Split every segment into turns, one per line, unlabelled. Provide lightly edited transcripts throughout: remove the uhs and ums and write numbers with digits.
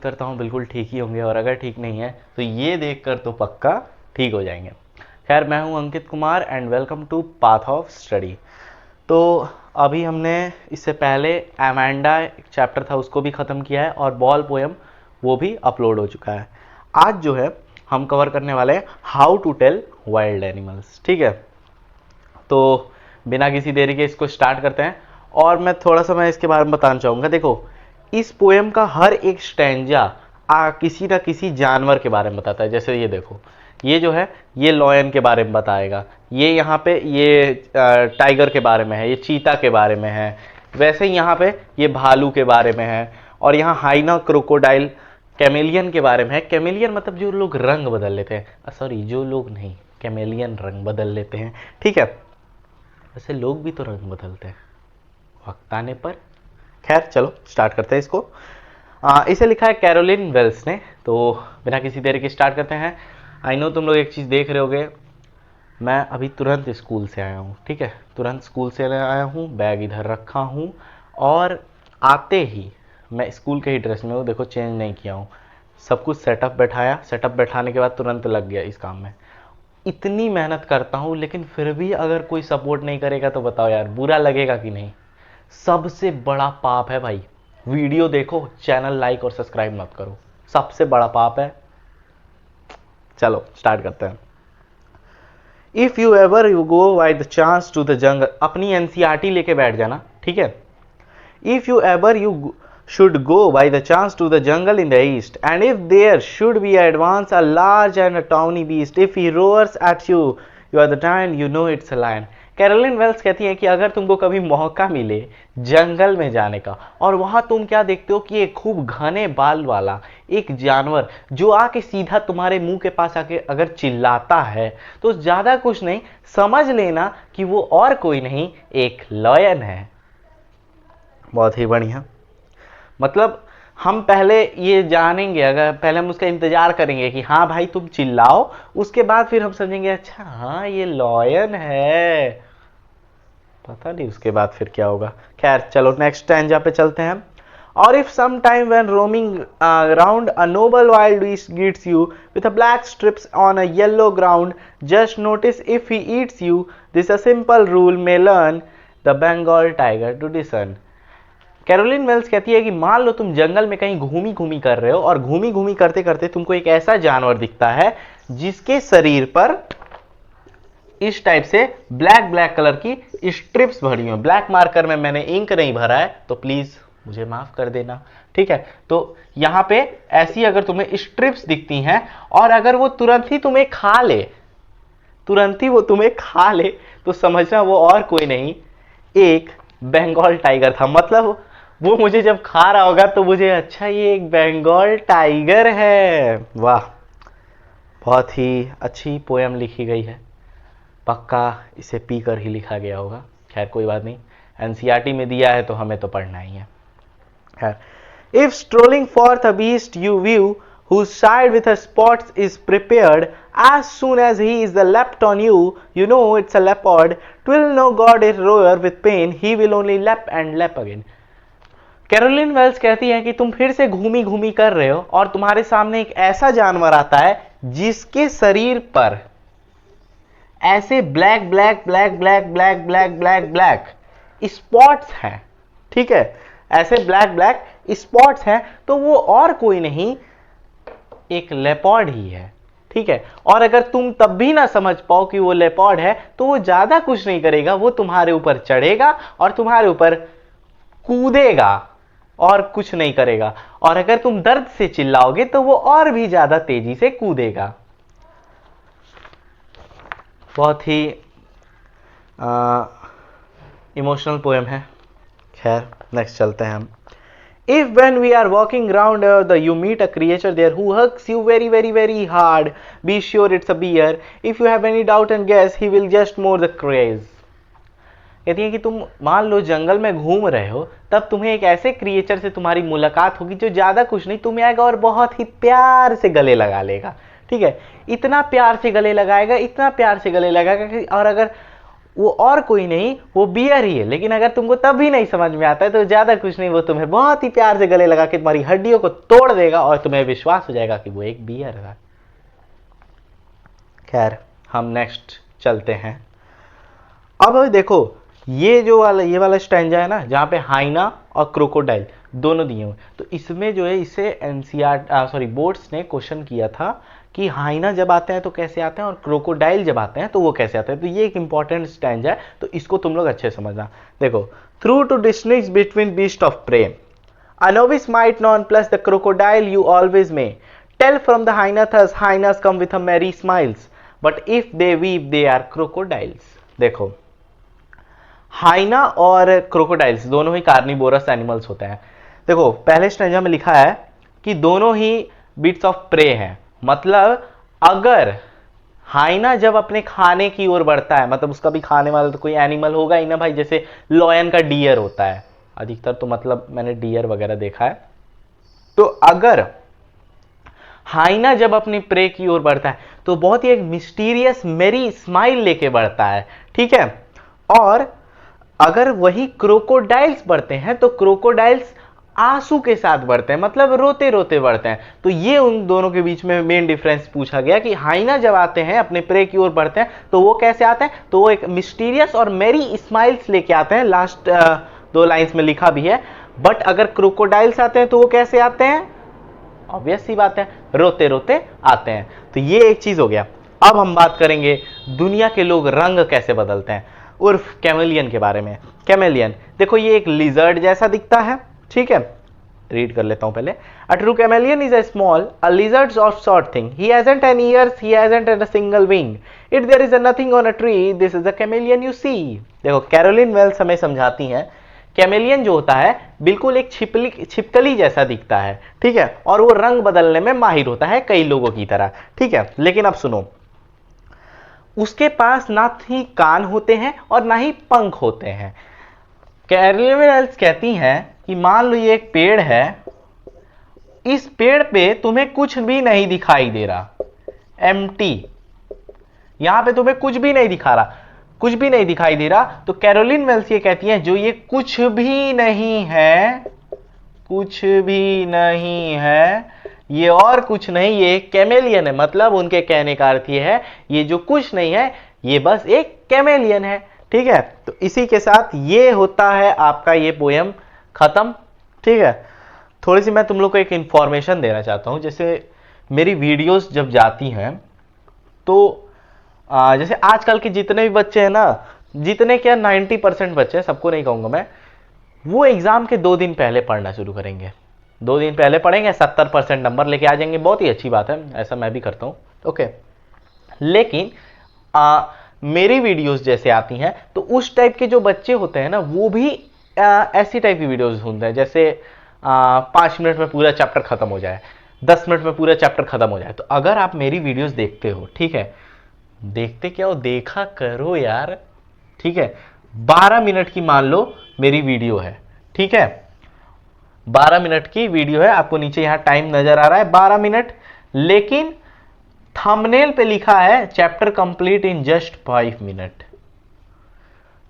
करता हूँ बिल्कुल ठीक ही होंगे, और अगर ठीक नहीं है तो ये देखकर तो पक्का ठीक हो जाएंगे। खैर, मैं हूँ Ankit Kumar and welcome to path of study. तो अभी हमने इससे पहले एमेंडा एक चैप्टर था उसको भी ख़त्म किया है, और बॉल पोएम वो भी अपलोड हो चुका है। आज जो है हम कवर करने वाले हैं how to tell wild animals. ठीक है, तो बिना किसी देरी के इसको स्टार्ट करते हैं। और मैं थोड़ा सा इसके बारे में बताना चाहूँगा। देखो, इस पोएम का हर एक स्टैंजा किसी ना किसी जानवर के बारे में बताता है। जैसे ये देखो, ये जो है ये लॉयन के बारे में बताएगा, ये यहाँ पे ये टाइगर के बारे में है, ये चीता के बारे में है, वैसे ही यहाँ पे ये भालू के बारे में है, और यहाँ हाइना क्रोकोडाइल कैमेलियन के बारे में है। कैमेलियन मतलब जो लोग रंग बदल लेते हैं, सॉरी जो लोग नहीं, कैमेलियन रंग बदल लेते हैं। ठीक है, वैसे लोग भी तो रंग बदलते हैं वक्त आने पर। खैर चलो स्टार्ट करते हैं इसको। इसे लिखा है कैरोलिन वेल्स ने। तो बिना किसी देरी के स्टार्ट करते हैं। आई नो तुम लोग एक चीज़ देख रहे होगे, मैं अभी तुरंत स्कूल से आया हूँ। ठीक है, तुरंत स्कूल से आया हूँ, बैग इधर रखा हूँ, और आते ही मैं स्कूल के ही ड्रेस में हूँ। देखो, चेंज नहीं किया हूँ, सब कुछ सेटअप बैठाया, सेटअप बैठाने के बाद तुरंत लग गया इस काम में। इतनी मेहनत करता हूँ, लेकिन फिर भी अगर कोई सपोर्ट नहीं करेगा तो बताओ यार, बुरा लगेगा कि नहीं। सबसे बड़ा पाप है भाई, वीडियो देखो, चैनल लाइक और सब्सक्राइब मत करो, सबसे बड़ा पाप है। चलो स्टार्ट करते हैं। If you ever you go by the chance to the jungle, अपनी एनसीईआरटी लेके बैठ जाना। ठीक है, if you ever you should go by the chance to the jungle in the east, and if there should be advance a large and a tawny beast, if he roars at you, you are the time you know it's a lion. Caroline Wells कहती है कि अगर तुमको कभी मौका मिले जंगल में जाने का, और वहां तुम क्या देखते हो कि एक खूब घने बाल वाला एक जानवर जो आके सीधा तुम्हारे मुंह के पास आके अगर चिल्लाता है, तो ज्यादा कुछ नहीं, समझ लेना कि वो और कोई नहीं, एक लॉयन है। बहुत ही बढ़िया। मतलब हम पहले ये जानेंगे, अगर पहले हम उसका इंतजार करेंगे कि हाँ भाई तुम चिल्लाओ, उसके बाद फिर हम समझेंगे अच्छा हाँ ये लॉयन है। पता नहीं उसके बाद फिर क्या होगा। खैर चलो नेक्स्ट स्टैंजा पे चलते हैं। और if sometime when roaming around a noble wild beast greets you with a black strips on a yellow ground, just notice if he eats you. This a simple rule may learn the Bengal tiger to discern. Caroline Wells कहती है कि मान लो तुम जंगल में कहीं घूमी घूमी कर रहे हो, और घूमी घूमी करते करते तुमको एक ऐसा जानवर दिखता है जिसके शरीर पर इस टाइप से ब्लैक ब्लैक कलर की स्ट्रिप्स भरी हुई। ब्लैक मार्कर में मैंने इंक नहीं भरा है, तो प्लीज मुझे माफ कर देना। ठीक है, तो यहां पे ऐसी अगर तुम्हें स्ट्रिप्स दिखती हैं, और अगर वो तुरंत ही तुम्हें खा ले, तुरंत ही वो तुम्हें खा ले, तो समझना वो और कोई नहीं, एक बंगाल टाइगर था। मतलब वो मुझे जब खा रहा होगा तो मुझे अच्छा ये एक बंगाल टाइगर है। वाह, बहुत ही अच्छी पोएम लिखी गई है, पक्का इसे पीकर ही लिखा गया होगा। खैर कोई बात नहीं, एनसीईआरटी में दिया है तो हमें तो पढ़ना ही है। खैर, if strolling forth a beast you view whose side with her spots is prepared, as soon as he is the leapt on you, you know it's a leopard. Twill no god it roar with pain, he will only lap and lap again. Caroline Wells कहती है कि तुम फिर से घूमी घूमी कर रहे हो, और तुम्हारे सामने एक ऐसा जानवर आता है जिसके शरीर पर ऐसे black black black black black black black black spots हैं। ठीक है, ऐसे ब्लैक ब्लैक स्पॉट्स हैं, तो वो और कोई नहीं, एक लेपर्ड ही है। ठीक है, और अगर तुम तब भी ना समझ पाओ कि वो लेपर्ड है, तो वो ज्यादा कुछ नहीं करेगा, वो तुम्हारे ऊपर चढ़ेगा और तुम्हारे ऊपर कूदेगा, और कुछ नहीं करेगा। और अगर तुम दर्द से चिल्लाओगे तो वो और भी ज्यादा तेजी से कूदेगा। बहुत ही इमोशनल पोएम है। खैर नेक्स्ट चलते हैं हम। If when we are walking around you meet a creature there who hugs you very very very hard, be sure it's a bear. If you have any doubt and guess, he will just more the craze. कहती है कि तुम मान लो जंगल में घूम रहे हो, तब तुम्हें एक ऐसे क्रिएचर से तुम्हारी मुलाकात होगी जो ज्यादा कुछ नहीं, तुम्हें आएगा और बहुत ही प्यार से गले लगा लेगा। ठीक है, इतना प्यार से गले लगाएगा, इतना प्यार से गले लगाएगा कि, और अगर वो और कोई नहीं, वो बियर ही है। लेकिन अगर तुमको तब भी नहीं समझ में आता है तो ज्यादा कुछ नहीं, वो तुम्हें बहुत ही प्यार से गले लगा के तुम्हारी हड्डियों को तोड़ देगा और तुम्हें विश्वास हो जाएगा कि वो एक बियर था। खैर, हम नेक्स्ट चलते हैं। अब देखो, ये वाला स्टैंजा है ना, जहां पे हाइना और क्रोकोडाइल दोनों दिए हुए, तो इसमें जो है इसे एनसीईआरटी बोर्ड्स ने क्वेश्चन किया था कि हाइना जब आते हैं तो कैसे आते हैं और क्रोकोडाइल जब आते हैं तो वो कैसे आते हैं। तो ये एक इंपॉर्टेंट स्टैंजा है, तो इसको तुम लोग अच्छे समझना। देखो, through to distinguish between beast of prey, a novice might not plus the crocodile you always may tell from the hyena, thus hyenas come with a merry smiles, but if they weep they are crocodiles। देखो, हाइना और crocodiles दोनों ही carnivorous animals होते हैं। देखो, पहले stanza में लिखा है कि दोनों ही बीट्स ऑफ प्रे हैं, मतलब अगर हाइना जब अपने खाने की ओर बढ़ता है, मतलब उसका भी खाने वाला तो कोई एनिमल होगा ही ना भाई, जैसे लॉयन का डियर होता है अधिकतर, तो मतलब मैंने डियर वगैरह देखा है। तो अगर हाइना जब अपनी प्रे की ओर बढ़ता है तो बहुत ही एक मिस्टीरियस मेरी स्माइल लेके बढ़ता है, ठीक है। और अगर वही क्रोकोडाइल्स बढ़ते हैं तो क्रोकोडाइल्स आंसू के साथ बढ़ते हैं, मतलब रोते रोते बढ़ते हैं। तो ये उन दोनों के बीच में मेन डिफरेंस पूछा गया कि हाइना जब आते हैं अपने प्रे की ओर बढ़ते हैं तो वो कैसे आते हैं, तो वो एक मिस्टीरियस और मेरी स्माइल्स लेके आते हैं, लास्ट 2 लाइंस में लिखा भी है। बट अगर क्रोकोडाइल्स आते हैं तो वो कैसे आते हैं, ऑब्वियस सी बात है, रोते रोते आते हैं। तो ये एक चीज हो गया। अब हम बात करेंगे दुनिया के लोग रंग कैसे बदलते हैं, उर्फ कैमेलियन के बारे में। कैमेलियन देखो, ये एक लिजर्ड जैसा दिखता है, ठीक है। रीड कर लेता हूं पहले। A true chameleon is a small, a lizard of sort thing. He hasn't any ears, he hasn't a single wing. If there is a nothing on a tree, this is a chameleon you see। देखो, Caroline Wales हमें समझाती हैं, chameleon जो होता है बिल्कुल एक छिपकली जैसा दिखता है, ठीक है, और वो रंग बदलने में माहिर होता है कई लोगों की तरह, ठीक है। लेकिन अब सुनो, उसके पास ना ही कान होते हैं और ना ही पंख होते हैं। कैरोलिन वेल्स कहती हैं कि मान लो ये एक पेड़ है, इस पेड़ पे तुम्हें कुछ भी नहीं दिखाई दे रहा, एम्प्टी, यहां पे तुम्हें कुछ भी नहीं दिखा रहा, कुछ भी नहीं दिखाई दे रहा। तो कैरोलिन वेल्स ये कहती हैं जो ये कुछ भी नहीं है, कुछ भी नहीं है, ये और कुछ नहीं, ये कैमेलियन है। मतलब उनके कहने का अर्थ ये है, ये जो कुछ नहीं है ये बस एक कैमेलियन है, ठीक है। तो इसी के साथ ये होता है आपका ये पोयम खत्म, ठीक है। थोड़ी सी मैं तुम लोग को एक इंफॉर्मेशन देना चाहता हूं। जैसे मेरी वीडियोस जब जाती हैं तो जैसे आजकल के जितने भी बच्चे हैं ना, जितने क्या 90% बच्चे, सबको नहीं कहूंगा मैं, वो एग्जाम के 2 दिन पहले पढ़ना शुरू करेंगे। 2 दिन पहले पढ़ेंगे, 70% नंबर लेके आ जाएंगे, बहुत ही अच्छी बात है, ऐसा मैं भी करता हूं, ओके। लेकिन मेरी वीडियोस जैसे आती हैं तो उस टाइप के जो बच्चे होते हैं ना, वो भी ऐसी टाइप की वीडियोस ढूंढते हैं, जैसे 5 मिनट में पूरा चैप्टर खत्म हो जाए, 10 मिनट में पूरा चैप्टर खत्म हो जाए। तो अगर आप मेरी वीडियोस देखते हो, ठीक है, देखते क्या हो, देखा करो यार, ठीक है। 12 मिनट की मान लो मेरी वीडियो है, ठीक है, 12 मिनट की वीडियो है, आपको नीचे यहां टाइम नजर आ रहा है 12 मिनट, लेकिन थंबनेल पे लिखा है chapter complete in just 5 minute.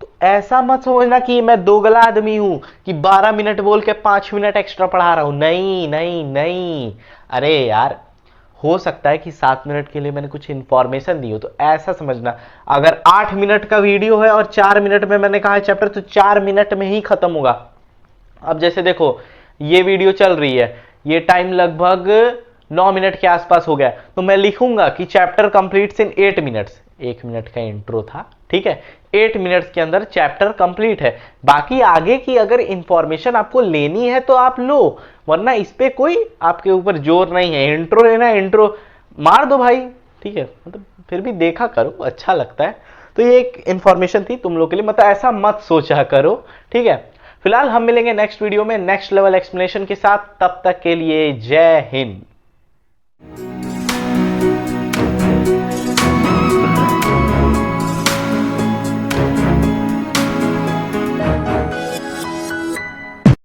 तो ऐसा मत समझना कि मैं दोगला आदमी हूं कि 12 मिनट बोल के 5 मिनट एक्स्ट्रा पढ़ा रहा हूं, नहीं नहीं नहीं। अरे यार, हो सकता है कि 7 मिनट के लिए मैंने कुछ इंफॉर्मेशन दी हो, तो ऐसा समझना। अगर 8 मिनट का वीडियो है और 4 मिनट में मैंने कहा है चैप्टर, तो 4 मिनट में ही खत्म होगा। अब जैसे देखो, ये वीडियो चल रही है, ये टाइम लगभग 9 मिनट के आसपास हो गया, तो मैं लिखूंगा कि चैप्टर कंप्लीट्स इन 8 मिनट्स। 1 मिनट का इंट्रो था, ठीक है, 8 मिनट्स के अंदर चैप्टर कंप्लीट है। बाकी आगे की अगर इंफॉर्मेशन आपको लेनी है तो आप लो, वरना इस पे कोई आपके ऊपर जोर नहीं है। इंट्रो लेना है, इंट्रो मार दो भाई, ठीक है, मतलब फिर भी देखा करो, अच्छा लगता है। तो ये एक इंफॉर्मेशन थी तुम लोग के लिए, मतलब ऐसा मत सोचा करो, ठीक है। फिलहाल हम मिलेंगे नेक्स्ट वीडियो में नेक्स्ट लेवल एक्सप्लेनेशन के साथ, तब तक के लिए जय हिंद।